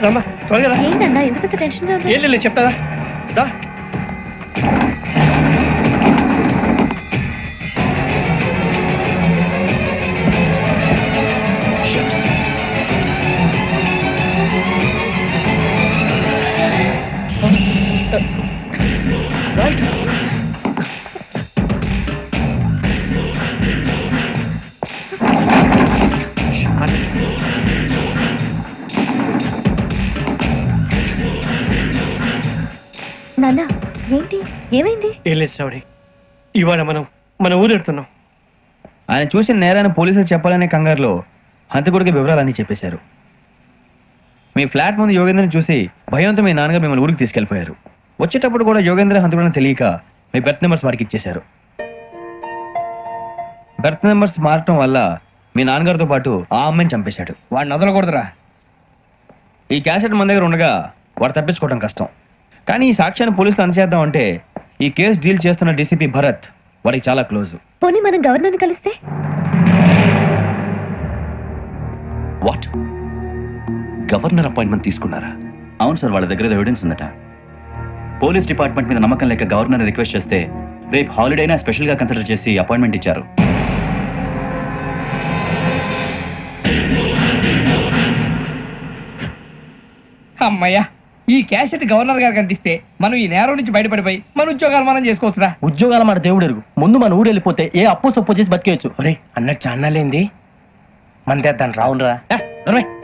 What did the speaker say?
రమ్మా త్వరగా రా. ఏంటన్నా ఎందుకంత టెన్షన్ గా ఏం లేదు చెప్తాదా దా. రైట్ నాన్న ఏంటి ఏమైంది? ఏం లేదు శ్రావణి, ఇవాళ మనం మన ఊరు వెళ్తున్నాం. ఆయన చూసిన నేరాన్ని పోలీసులు చెప్పాలనే కంగారులో హంతకుడికి వివరాలన్నీ చెప్పేశారు. మీ ఫ్లాట్ ముందు యోగేంద్రని చూసి భయంతో మీ నాన్నగారు మిమ్మల్ని ఊరికి తీసుకెళ్లిపోయారు. వచ్చేటప్పుడు కూడా యోగేంద్ర హంతకుడని తెలియక మీ బెర్త్ నెంబర్స్ వాడికి ఇచ్చేశారు. బెర్త్ నెంబర్స్ మారటం వల్ల మీ నాన్నగారితో పాటు ఆ అమ్మాయిని చంపేశాడు. వాడిని వదలకూడదురా. ఈ క్యాసెట్ మన దగ్గర ఉండగా వాడు తప్పించుకోవడం కష్టం. కానీ ఈ సాక్ష్యాన్ని పోలీసులు అందజేద్దాం అంటే ఈ కేసు డీల్ చేస్తున్న డీసీపీ భరత్ వాడికి చాలా క్లోజ్. పోనీ మనం గవర్నర్ని కలిస్తే? వాట్, గవర్నర్ అపాయింట్మెంట్ తీసుకున్నారా? అవును సార్, వాళ్ళ దగ్గర ఎవిడెన్స్ ఉందట. పోలీస్ డిపార్ట్మెంట్ మీద నమ్మకం లేక గవర్నర్ రిక్వెస్ట్ చేస్తే రేపు హాలిడేనా స్పెషల్గా కన్సిడర్ చేసి అపాయింట్మెంట్ ఇచ్చారు. అమ్మయ్యా, ఈ క్యాసెట్ గవర్నర్ గారికి అందిస్తే మనం ఈ నేరం నుంచి బయటపడిపోయి మన ఉద్యోగాలు మనం చేసుకోవచ్చురా. ఉద్యోగాల మాట దేవుడు ఎరుగు. ముందు మన ఊరు వెళ్ళిపోతే ఏ అప్పు సొప్పు చేసి బతికేయచ్చు. అన్నట్టు చాన్నాలేంది మన తెద్దాను రావునరా.